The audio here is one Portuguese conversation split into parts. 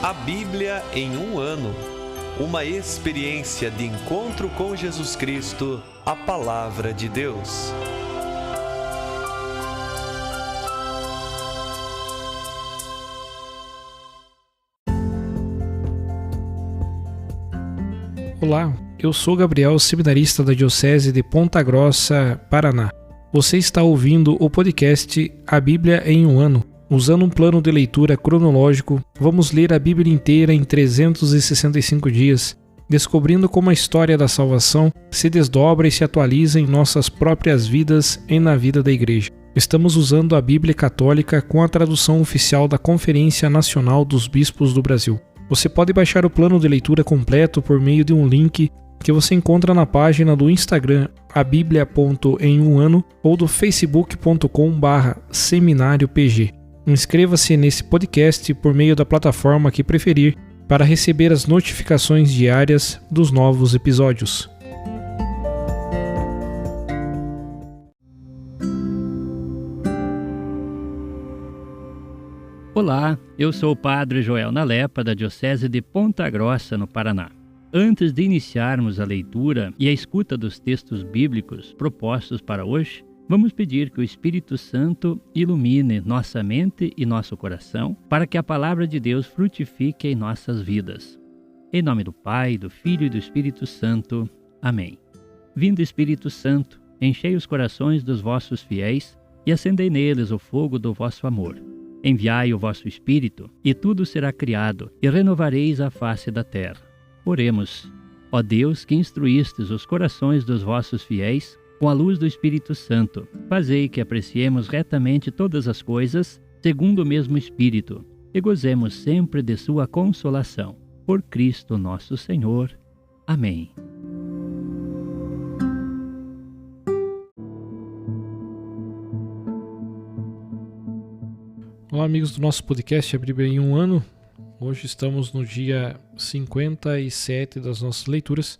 A Bíblia em um ano. Uma experiência de encontro com Jesus Cristo, a Palavra de Deus. Olá, eu sou Gabriel, seminarista da Diocese de Ponta Grossa, Paraná. Você está ouvindo o podcast A Bíblia em um ano. Usando um plano de leitura cronológico, vamos ler a Bíblia inteira em 365 dias, descobrindo como a história da salvação se desdobra e se atualiza em nossas próprias vidas e na vida da Igreja. Estamos usando a Bíblia Católica com a tradução oficial da Conferência Nacional dos Bispos do Brasil. Você pode baixar o plano de leitura completo por meio de um link que você encontra na página do Instagram abiblia.emumano ou do facebook.com/seminariopg. Inscreva-se nesse podcast por meio da plataforma que preferir para receber as notificações diárias dos novos episódios. Olá, eu sou o Padre Joel Nalepa, da Diocese de Ponta Grossa, no Paraná. Antes de iniciarmos a leitura e a escuta dos textos bíblicos propostos para hoje, vamos pedir que o Espírito Santo ilumine nossa mente e nosso coração para que a palavra de Deus frutifique em nossas vidas. Em nome do Pai, do Filho e do Espírito Santo. Amém. Vindo Espírito Santo, enchei os corações dos vossos fiéis e acendei neles o fogo do vosso amor. Enviai o vosso Espírito, e tudo será criado, e renovareis a face da terra. Oremos. Ó Deus, que instruístes os corações dos vossos fiéis com a luz do Espírito Santo, fazei que apreciemos retamente todas as coisas, segundo o mesmo Espírito, e gozemos sempre de sua consolação. Por Cristo nosso Senhor. Amém. Olá, amigos do nosso podcast A Bíblia em um ano. Hoje estamos no dia 57 das nossas leituras.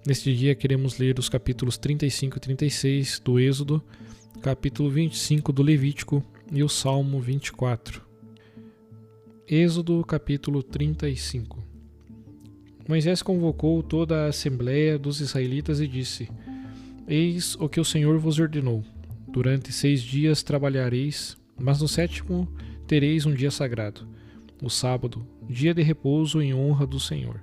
Neste dia queremos ler os capítulos 35 e 36 do Êxodo, capítulo 25 do Levítico e o Salmo 24. Êxodo, capítulo 35. Moisés convocou toda a assembleia dos israelitas e disse: Eis o que o Senhor vos ordenou. Durante 6 dias trabalhareis, mas no 7º tereis um dia sagrado, o sábado, dia de repouso em honra do Senhor.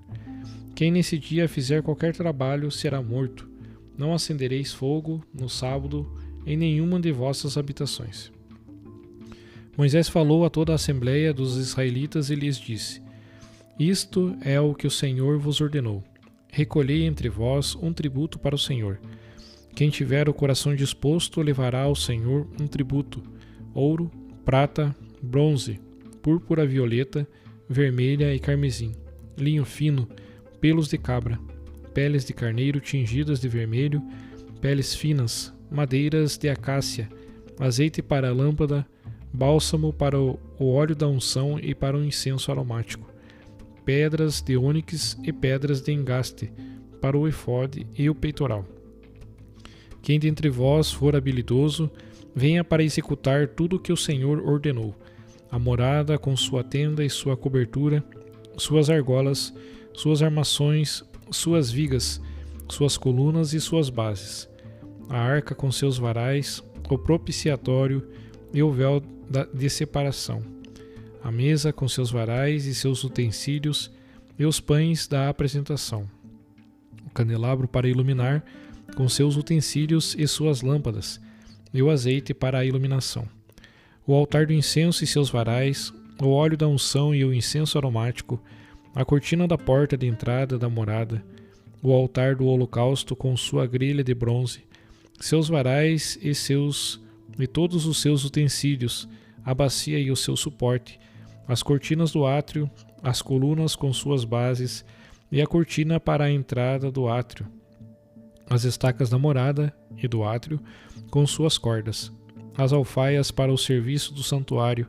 Quem nesse dia fizer qualquer trabalho será morto. Não acendereis fogo no sábado em nenhuma de vossas habitações. Moisés falou a toda a assembleia dos israelitas e lhes disse: Isto é o que o Senhor vos ordenou. Recolhei entre vós um tributo para o Senhor. Quem tiver o coração disposto levará ao Senhor um tributo: ouro, prata, bronze, púrpura violeta, vermelha e carmesim, linho fino, pelos de cabra, peles de carneiro tingidas de vermelho, peles finas, madeiras de acácia, azeite para a lâmpada, bálsamo para o óleo da unção e para o incenso aromático, pedras de ônix e pedras de engaste, para o efode e o peitoral. Quem dentre vós for habilidoso, venha para executar tudo o que o Senhor ordenou: a morada com sua tenda e sua cobertura, suas argolas, suas armações, suas vigas, suas colunas e suas bases, a arca com seus varais, o propiciatório e o véu de separação, a mesa com seus varais e seus utensílios e os pães da apresentação, o candelabro para iluminar com seus utensílios e suas lâmpadas, e o azeite para a iluminação, o altar do incenso e seus varais, o óleo da unção e o incenso aromático, a cortina da porta de entrada da morada, o altar do holocausto com sua grelha de bronze, seus varais e todos os seus utensílios, a bacia e o seu suporte, as cortinas do átrio, as colunas com suas bases e a cortina para a entrada do átrio, as estacas da morada e do átrio com suas cordas, as alfaias para o serviço do santuário,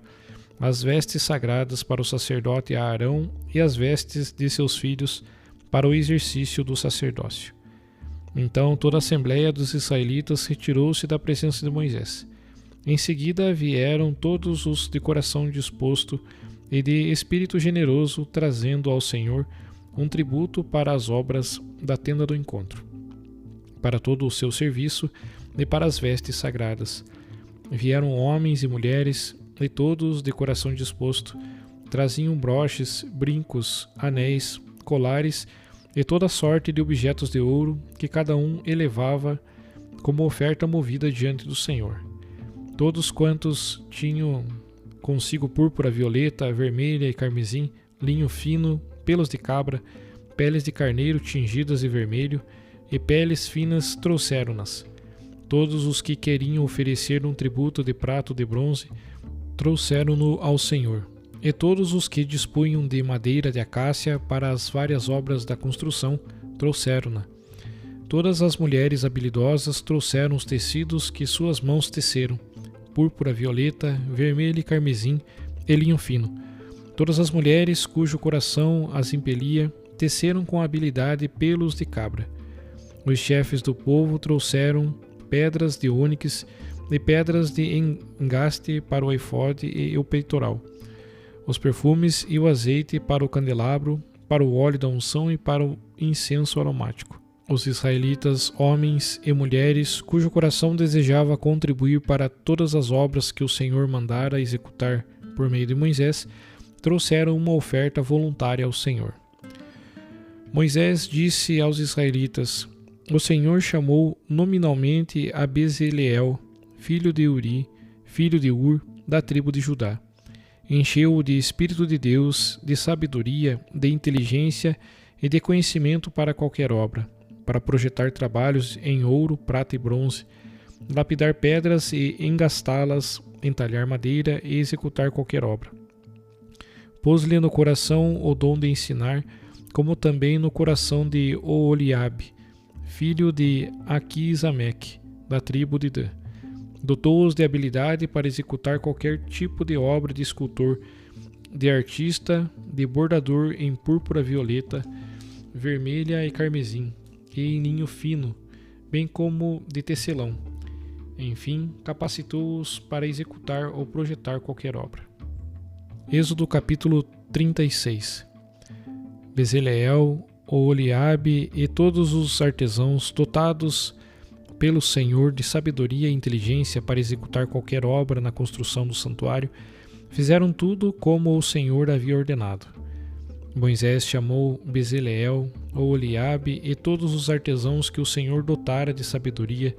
as vestes sagradas para o sacerdote Aarão e as vestes de seus filhos para o exercício do sacerdócio. Então toda a assembleia dos israelitas retirou-se da presença de Moisés. Em seguida vieram todos os de coração disposto e de espírito generoso, trazendo ao Senhor um tributo para as obras da tenda do encontro, para todo o seu serviço e para as vestes sagradas. Vieram homens e mulheres, e todos de coração disposto, traziam broches, brincos, anéis, colares e toda sorte de objetos de ouro que cada um elevava como oferta movida diante do Senhor. Todos quantos tinham consigo púrpura, violeta, vermelha e carmesim, linho fino, pelos de cabra, peles de carneiro tingidas de vermelho e peles finas trouxeram-nas. Todos os que queriam oferecer um tributo de prata ou de bronze trouxeram-no ao Senhor. E todos os que dispunham de madeira de acácia para as várias obras da construção trouxeram-na. Todas as mulheres habilidosas trouxeram os tecidos que suas mãos teceram, púrpura, violeta, vermelho e carmesim e linho fino. Todas as mulheres cujo coração as impelia teceram com habilidade pelos de cabra. Os chefes do povo trouxeram pedras de ônix e pedras de engaste para o efode e o peitoral, os perfumes e o azeite para o candelabro, para o óleo da unção e para o incenso aromático. Os israelitas, homens e mulheres, cujo coração desejava contribuir para todas as obras que o Senhor mandara executar por meio de Moisés, trouxeram uma oferta voluntária ao Senhor. Moisés disse aos israelitas: O Senhor chamou nominalmente a Bezaleel, filho de Uri, filho de Ur, da tribo de Judá. Encheu-o de Espírito de Deus, de sabedoria, de inteligência e de conhecimento para qualquer obra, para projetar trabalhos em ouro, prata e bronze, lapidar pedras e engastá-las, entalhar madeira e executar qualquer obra. Pôs-lhe no coração o dom de ensinar, como também no coração de Oholiabe, filho de Aquisameque, da tribo de Dan. Dotou-os de habilidade para executar qualquer tipo de obra de escultor, de artista, de bordador em púrpura, violeta, vermelha e carmesim, e em linho fino, bem como de tecelão. Enfim, capacitou-os para executar ou projetar qualquer obra. Êxodo capítulo 36. Bezaleel, Oholiabe e todos os artesãos dotados pelo Senhor de sabedoria e inteligência para executar qualquer obra na construção do santuário, fizeram tudo como o Senhor havia ordenado. Moisés chamou Bezaleel, Oholiabe e todos os artesãos que o Senhor dotara de sabedoria,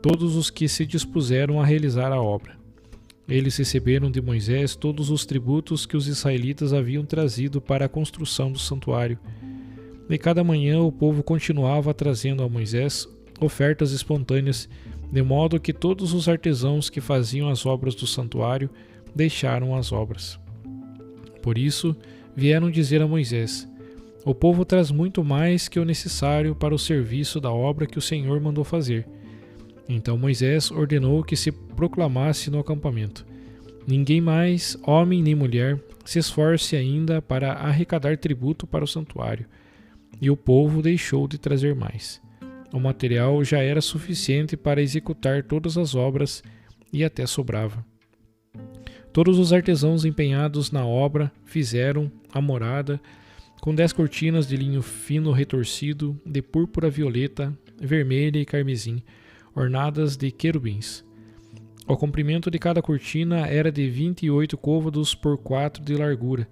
todos os que se dispuseram a realizar a obra. Eles receberam de Moisés todos os tributos que os israelitas haviam trazido para a construção do santuário. De cada manhã o povo continuava trazendo a Moisés ofertas espontâneas, de modo que todos os artesãos que faziam as obras do santuário deixaram as obras. Por isso, vieram dizer a Moisés: O povo traz muito mais que o necessário para o serviço da obra que o Senhor mandou fazer. Então Moisés ordenou que se proclamasse no acampamento: Ninguém mais, homem nem mulher, se esforce ainda para arrecadar tributo para o santuário. E o povo deixou de trazer mais. O material já era suficiente para executar todas as obras e até sobrava. Todos os artesãos empenhados na obra fizeram a morada com 10 cortinas de linho fino retorcido, de púrpura, violeta, vermelha e carmesim, ornadas de querubins. O comprimento de cada cortina era de 28 côvados por 4 de largura.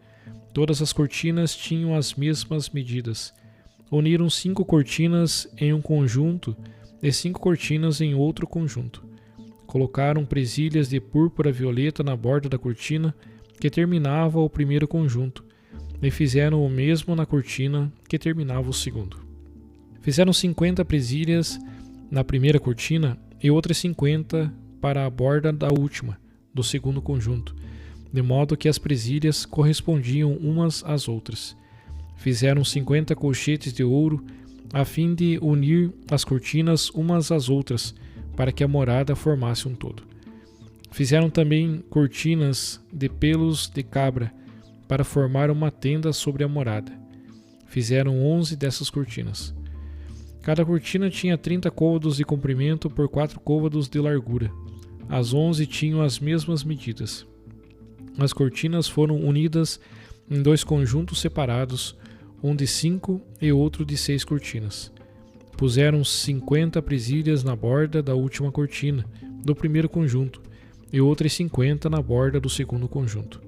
Todas as cortinas tinham as mesmas medidas. Uniram 5 cortinas em um conjunto e 5 cortinas em outro conjunto. Colocaram presilhas de púrpura violeta na borda da cortina que terminava o primeiro conjunto, e fizeram o mesmo na cortina que terminava o segundo. Fizeram 50 presilhas na primeira cortina e outras 50 para a borda da última, do segundo conjunto, de modo que as presilhas correspondiam umas às outras. Fizeram 50 colchetes de ouro, a fim de unir as cortinas umas às outras, para que a morada formasse um todo. Fizeram também cortinas de pelos de cabra, para formar uma tenda sobre a morada. Fizeram 11 dessas cortinas. Cada cortina tinha 30 côvados de comprimento por 4 côvados de largura. As 11 tinham as mesmas medidas. As cortinas foram unidas em 2 conjuntos separados, um de 5 e outro de 6 cortinas. Puseram 50 presilhas na borda da última cortina, do primeiro conjunto, e outras 50 na borda do segundo conjunto.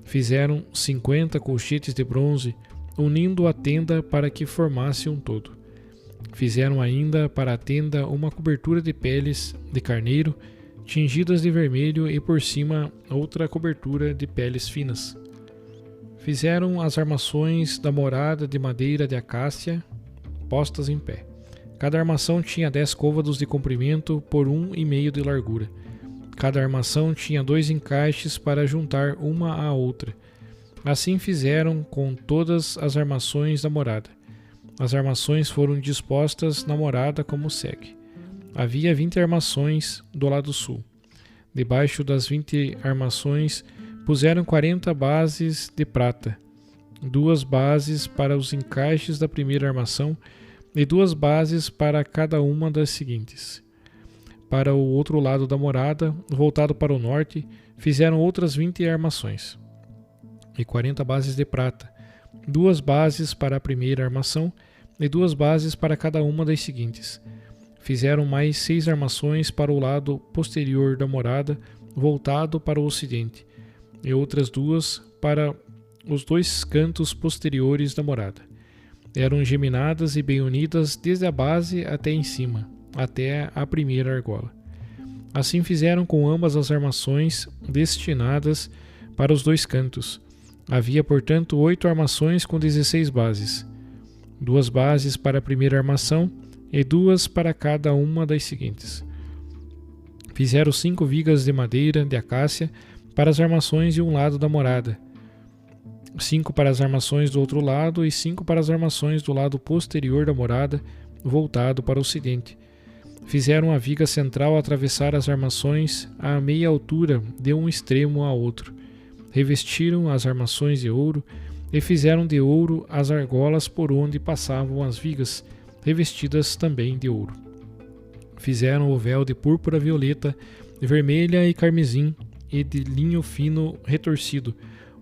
Fizeram 50 colchetes de bronze, unindo a tenda para que formasse um todo. Fizeram ainda para a tenda uma cobertura de peles de carneiro, tingidas de vermelho, e por cima outra cobertura de peles finas. Fizeram as armações da morada de madeira de acácia, postas em pé. Cada armação tinha 10 côvados de comprimento por 1,5 de largura. Cada armação tinha 2 encaixes para juntar uma à outra. Assim fizeram com todas as armações da morada. As armações foram dispostas na morada como segue. Havia 20 armações do lado sul. Debaixo das 20 armações puseram 40 bases de prata, 2 bases para os encaixes da primeira armação e 2 bases para cada uma das seguintes. Para o outro lado da morada, voltado para o norte, fizeram outras 20 armações e 40 bases de prata, 2 bases para a primeira armação e 2 bases para cada uma das seguintes. Fizeram mais 6 armações para o lado posterior da morada, voltado para o ocidente, e outras 2 para os 2 cantos posteriores da morada. Eram geminadas e bem unidas desde a base até em cima, até a primeira argola. Assim fizeram com ambas as armações destinadas para os 2 cantos. Havia, portanto, 8 armações com 16 bases, 2 bases para a primeira armação e 2 para cada uma das seguintes. Fizeram 5 vigas de madeira de acácia para as armações de um lado da morada, 5 para as armações do outro lado e 5 para as armações do lado posterior da morada, voltado para o ocidente. Fizeram a viga central atravessar as armações à meia altura de um extremo a outro. Revestiram as armações de ouro e fizeram de ouro as argolas por onde passavam as vigas, revestidas também de ouro. Fizeram o véu de púrpura violeta, vermelha e carmesim e de linho fino retorcido,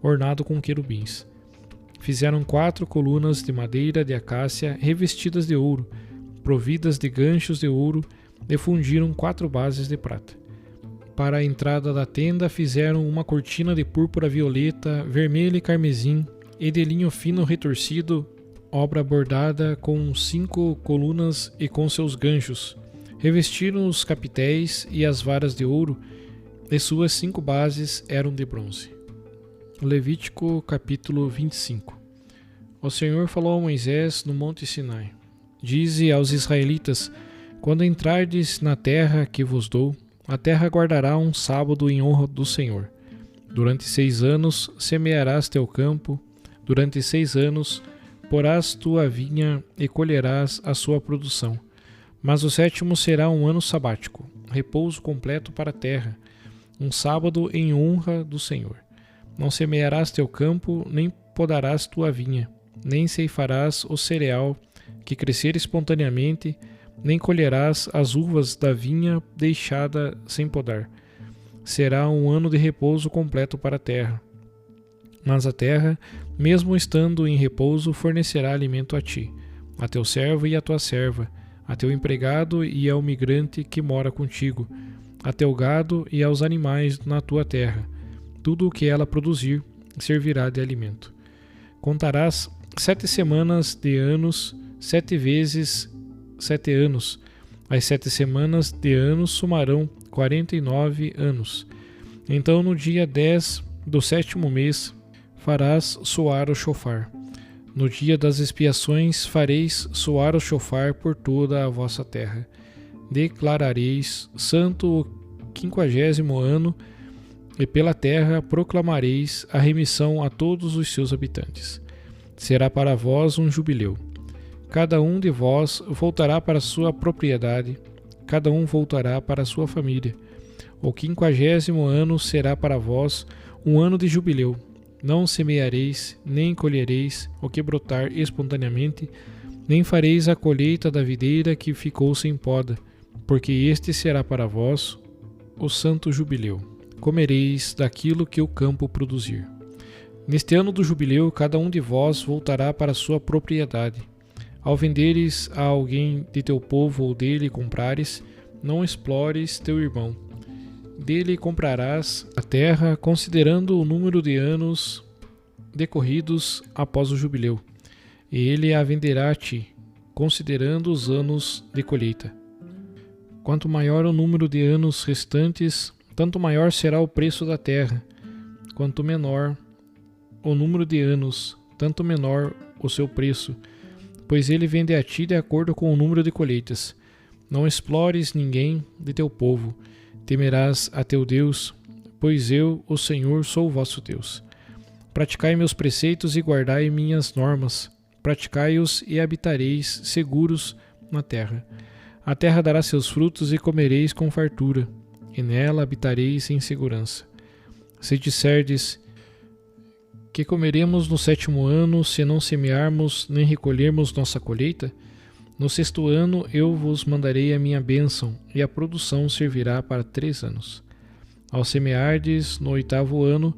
ornado com querubins. Fizeram 4 colunas de madeira de acácia revestidas de ouro, providas de ganchos de ouro, e fundiram 4 bases de prata. Para a entrada da tenda fizeram uma cortina de púrpura violeta, vermelha e carmesim e de linho fino retorcido, obra bordada com 5 colunas e com seus ganchos. Revestiram os capitéis e as varas de ouro, e suas 5 bases eram de bronze. Levítico capítulo 25. O Senhor falou a Moisés no monte Sinai: Dize aos israelitas: quando entrardes na terra que vos dou, a terra guardará um sábado em honra do Senhor. Durante 6 anos semearás teu campo, durante 6 anos porás tua vinha e colherás a sua produção. Mas o 7º será um ano sabático, repouso completo para a terra, um sábado em honra do Senhor. Não semearás teu campo, nem podarás tua vinha, nem ceifarás o cereal que crescer espontaneamente, nem colherás as uvas da vinha deixada sem podar. Será um ano de repouso completo para a terra. Mas a terra, mesmo estando em repouso, fornecerá alimento a ti, a teu servo e a tua serva, a teu empregado e ao migrante que mora contigo, a teu gado e aos animais na tua terra. Tudo o que ela produzir servirá de alimento. Contarás 7 semanas de anos, 7 vezes 7 anos. As 7 semanas de anos somarão 49 anos. Então, no dia 10 do 7º mês, farás soar o chofar. No dia das expiações fareis soar o chofar por toda a vossa terra. Declarareis santo o 50º ano, e pela terra proclamareis a remissão a todos os seus habitantes. Será para vós um jubileu. Cada um de vós voltará para sua propriedade, cada um voltará para sua família. O 50º ano será para vós um ano de jubileu. Não semeareis, nem colhereis o que brotar espontaneamente, nem fareis a colheita da videira que ficou sem poda, porque este será para vós o santo jubileu. comereis daquilo que o campo produzir. Neste ano do jubileu, cada um de vós voltará para sua propriedade. Ao venderes a alguém de teu povo ou dele comprares, não explores teu irmão. Dele comprarás a terra, considerando o número de anos decorridos após o jubileu, e ele a venderá a ti, considerando os anos de colheita. Quanto maior o número de anos restantes, tanto maior será o preço da terra. Quanto menor o número de anos, tanto menor o seu preço, pois ele vende a ti de acordo com o número de colheitas. Não explores ninguém de teu povo. Temerás a teu Deus, pois eu, o Senhor, sou o vosso Deus. Praticai meus preceitos e guardai minhas normas. Praticai-os e habitareis seguros na terra. A terra dará seus frutos e comereis com fartura, e nela habitareis em segurança. Se disserdes que comeremos no 7º ano, se não semearmos nem recolhermos nossa colheita, no 6º ano eu vos mandarei a minha bênção, e a produção servirá para 3 anos. Ao semeardes no 8º ano,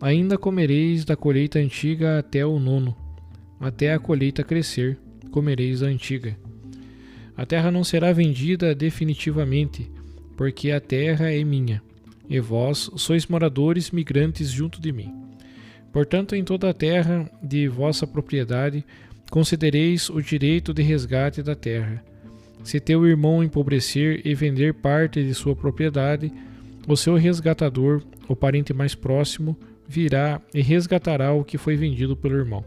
ainda comereis da colheita antiga até o 9º. Até a colheita crescer, comereis a antiga. A terra não será vendida definitivamente, porque a terra é minha, e vós sois moradores migrantes junto de mim. Portanto, em toda a terra de vossa propriedade, considereis o direito de resgate da terra. Se teu irmão empobrecer e vender parte de sua propriedade, o seu resgatador, o parente mais próximo, virá e resgatará o que foi vendido pelo irmão.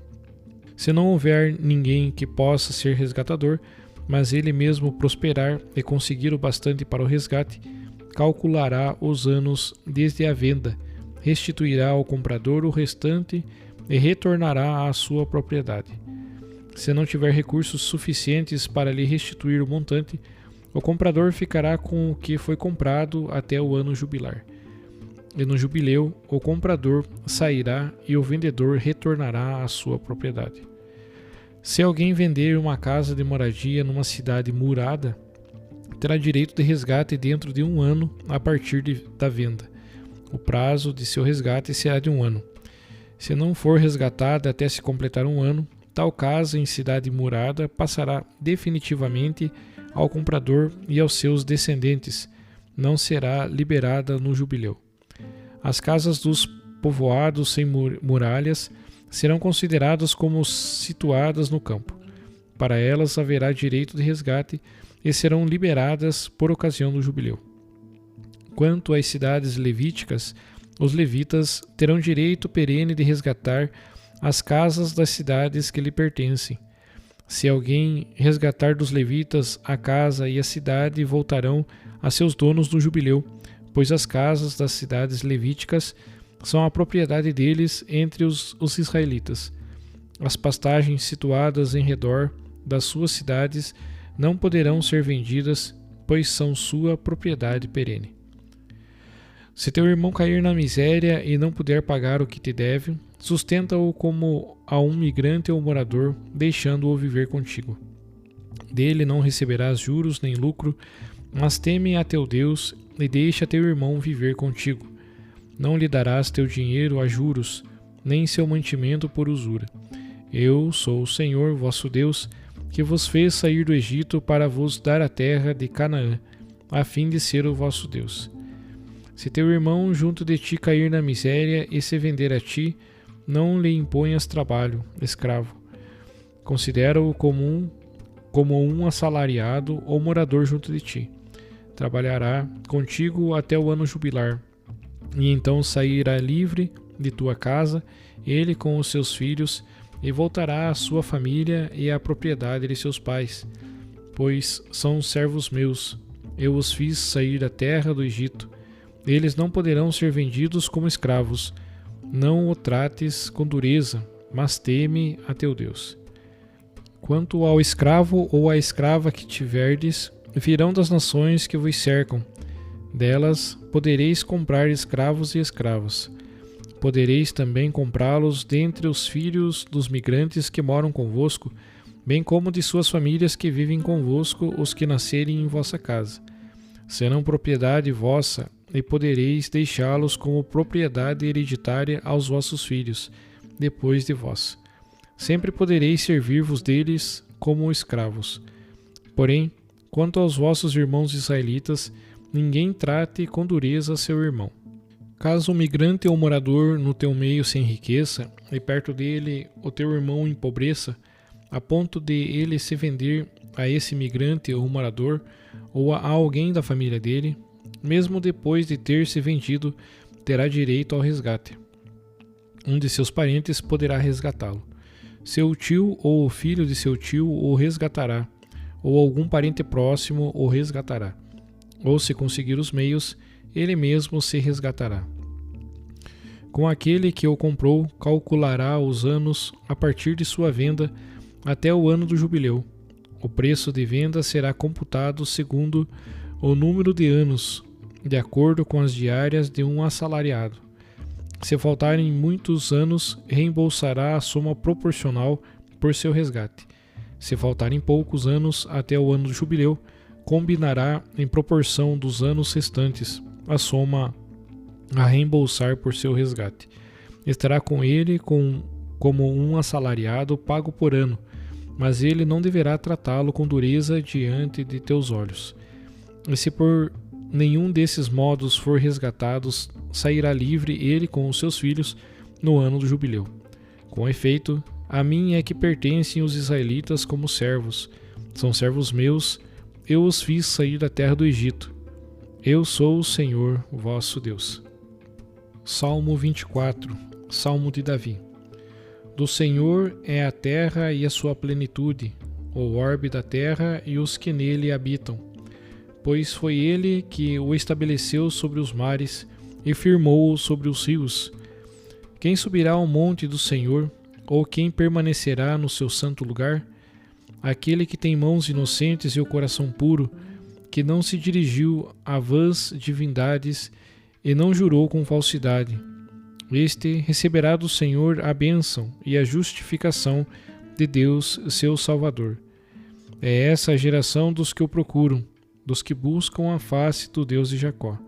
Se não houver ninguém que possa ser resgatador, mas ele mesmo prosperar e conseguir o bastante para o resgate, calculará os anos desde a venda, restituirá ao comprador o restante e retornará à sua propriedade. Se não tiver recursos suficientes para lhe restituir o montante, o comprador ficará com o que foi comprado até o ano jubilar. E no jubileu, o comprador sairá e o vendedor retornará à sua propriedade. Se alguém vender uma casa de moradia numa cidade murada, terá direito de resgate dentro de 1 ano a partir da venda. O prazo de seu resgate será de 1 ano. Se não for resgatada até se completar 1 ano, tal casa em cidade murada passará definitivamente ao comprador e aos seus descendentes. Não será liberada no jubileu. As casas dos povoados sem muralhas serão consideradas como situadas no campo. Para elas haverá direito de resgate e serão liberadas por ocasião do jubileu. Quanto às cidades levíticas, os levitas terão direito perene de resgatar as casas das cidades que lhe pertencem. Se alguém resgatar dos levitas a casa e a cidade, voltarão a seus donos no jubileu, pois as casas das cidades levíticas são a propriedade deles entre os israelitas. As pastagens situadas em redor das suas cidades não poderão ser vendidas, pois são sua propriedade perene. Se teu irmão cair na miséria e não puder pagar o que te deve, sustenta-o como a um migrante ou morador, deixando-o viver contigo. Dele não receberás juros nem lucro, mas teme a teu Deus e deixa teu irmão viver contigo. Não lhe darás teu dinheiro a juros, nem seu mantimento por usura. Eu sou o Senhor vosso Deus, que vos fez sair do Egito para vos dar a terra de Canaã, a fim de ser o vosso Deus. Se teu irmão junto de ti cair na miséria e se vender a ti, não lhe imponhas trabalho, escravo. Considera-o como um assalariado ou morador junto de ti. Trabalhará contigo até o ano jubilar, e então sairá livre de tua casa, ele com os seus filhos, e voltará à sua família e à propriedade de seus pais, pois são servos meus. Eu os fiz sair da terra do Egito. Eles não poderão ser vendidos como escravos. Não o trates com dureza, mas teme a teu Deus. Quanto ao escravo ou à escrava que tiverdes, virão das nações que vos cercam. Delas podereis comprar escravos e escravas. Podereis também comprá-los dentre os filhos dos migrantes que moram convosco, bem como de suas famílias que vivem convosco, os que nascerem em vossa casa. Serão propriedade vossa, e podereis deixá-los como propriedade hereditária aos vossos filhos, depois de vós. Sempre podereis servir-vos deles como escravos. Porém, quanto aos vossos irmãos israelitas, ninguém trate com dureza seu irmão. Caso um migrante ou morador no teu meio se enriqueça, e perto dele o teu irmão empobreça, a ponto de ele se vender a esse migrante ou morador, ou a alguém da família dele, mesmo depois de ter se vendido, terá direito ao resgate. Um de seus parentes poderá resgatá-lo. Seu tio ou o filho de seu tio o resgatará, ou algum parente próximo o resgatará. Ou, se conseguir os meios, ele mesmo se resgatará. Com aquele que o comprou, calculará os anos a partir de sua venda até o ano do jubileu. O preço de venda será computado segundo o número de anos, de acordo com as diárias de um assalariado. Se faltarem muitos anos, reembolsará a soma proporcional por seu resgate. Se faltarem poucos anos até o ano do jubileu, combinará em proporção dos anos restantes a soma a reembolsar por seu resgate. Estará com ele como um assalariado pago por ano, mas ele não deverá tratá-lo com dureza diante de teus olhos. E se por nenhum desses modos for resgatado, sairá livre ele com os seus filhos no ano do jubileu. Com efeito, a mim é que pertencem os israelitas como servos. São servos meus, eu os fiz sair da terra do Egito. Eu sou o Senhor, vosso Deus. Salmo 24, Salmo de Davi. Do Senhor é a terra e a sua plenitude, o orbe da terra e os que nele habitam. Pois foi ele que o estabeleceu sobre os mares e firmou-o sobre os rios. Quem subirá ao monte do Senhor, ou quem permanecerá no seu santo lugar? Aquele que tem mãos inocentes e o coração puro, que não se dirigiu a vãs divindades e não jurou com falsidade. Este receberá do Senhor a bênção e a justificação de Deus, seu Salvador. É essa a geração dos que o procuram, dos que buscam a face do Deus de Jacó.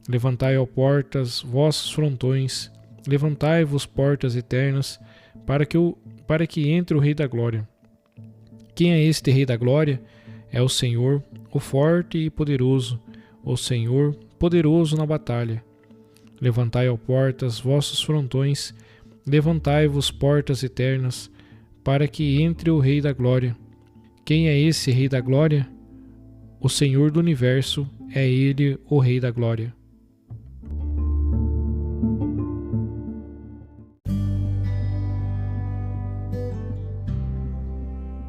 Levantai, ó portas, vossos frontões, levantai-vos, portas eternas, para que entre o Rei da Glória. Quem é este Rei da Glória? É o Senhor, o forte e poderoso, o Senhor, poderoso na batalha. Levantai, ó portas, vossos frontões, levantai-vos, portas eternas, para que entre o Rei da Glória. Quem é esse Rei da Glória? O Senhor do Universo, é Ele o Rei da Glória.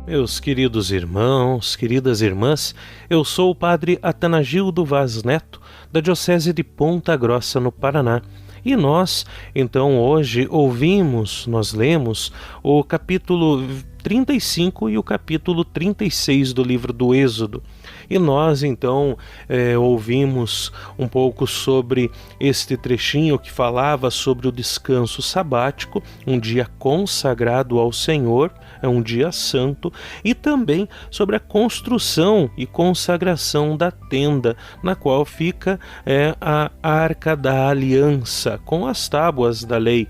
Meus queridos irmãos, queridas irmãs, eu sou o Padre Atanagildo Vaz Neto, da Diocese de Ponta Grossa, no Paraná. E nós, então, hoje nós lemos o capítulo 35 e o capítulo 36 do livro do Êxodo. E nós, então, ouvimos um pouco sobre este trechinho que falava sobre o descanso sabático, um dia consagrado ao Senhor, é um dia santo, e também sobre a construção e consagração da tenda, na qual fica a Arca da Aliança, com as tábuas da lei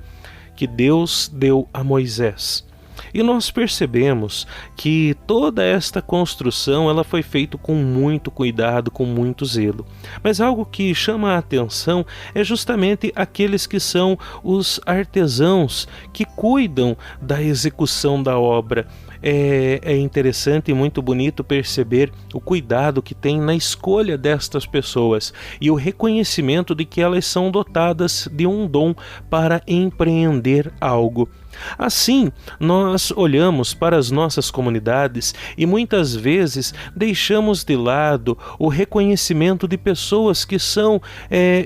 que Deus deu a Moisés. E nós percebemos que toda esta construção ela foi feita com muito cuidado, com muito zelo. Mas algo que chama a atenção é justamente aqueles que são os artesãos que cuidam da execução da obra. É interessante e muito bonito perceber o cuidado que tem na escolha destas pessoas e o reconhecimento de que elas são dotadas de um dom para empreender algo. Assim, nós olhamos para as nossas comunidades e muitas vezes deixamos de lado o reconhecimento de pessoas que são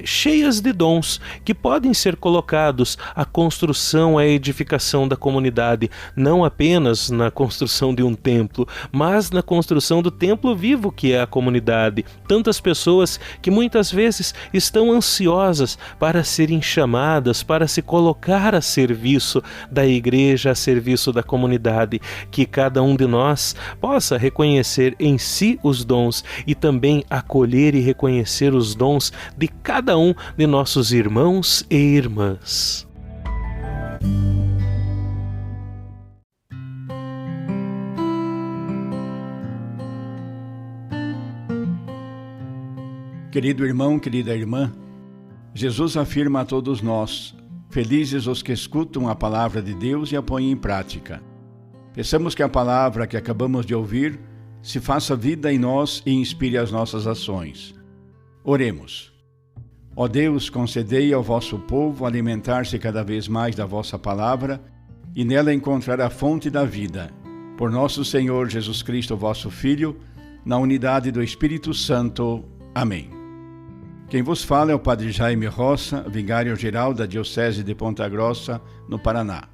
cheias de dons, que podem ser colocados à construção, à edificação da comunidade, não apenas na construção de um templo, mas na construção do templo vivo que é a comunidade. Tantas pessoas que muitas vezes estão ansiosas para serem chamadas, para se colocar a serviço da igreja, a serviço serviço da comunidade, que cada um de nós possa reconhecer em si os dons e também acolher e reconhecer os dons de cada um de nossos irmãos e irmãs. Querido irmão, querida irmã, Jesus afirma a todos nós: felizes os que escutam a palavra de Deus e a põem em prática. Peçamos que a palavra que acabamos de ouvir se faça vida em nós e inspire as nossas ações. Oremos. Ó Deus, concedei ao vosso povo alimentar-se cada vez mais da vossa palavra e nela encontrar a fonte da vida. Por nosso Senhor Jesus Cristo, vosso Filho, na unidade do Espírito Santo. Amém. Quem vos fala é o Padre Jaime Roça, vigário-geral da Diocese de Ponta Grossa, no Paraná.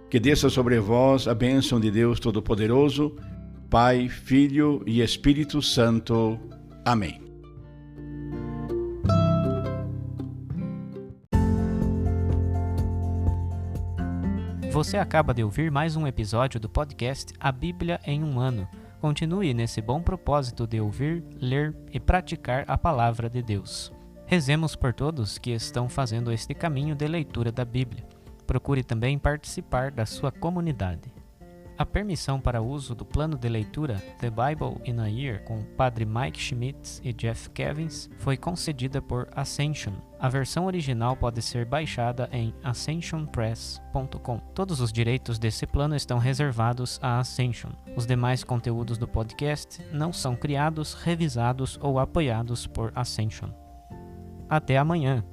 Que desça sobre vós a bênção de Deus Todo-Poderoso, Pai, Filho e Espírito Santo. Amém. Você acaba de ouvir mais um episódio do podcast A Bíblia em um Ano. Continue nesse bom propósito de ouvir, ler e praticar a Palavra de Deus. Rezemos por todos que estão fazendo este caminho de leitura da Bíblia. Procure também participar da sua comunidade. A permissão para uso do plano de leitura The Bible in a Year com Padre Mike Schmitz e Jeff Kevins foi concedida por Ascension. A versão original pode ser baixada em ascensionpress.com. Todos os direitos desse plano estão reservados à Ascension. Os demais conteúdos do podcast não são criados, revisados ou apoiados por Ascension. Até amanhã!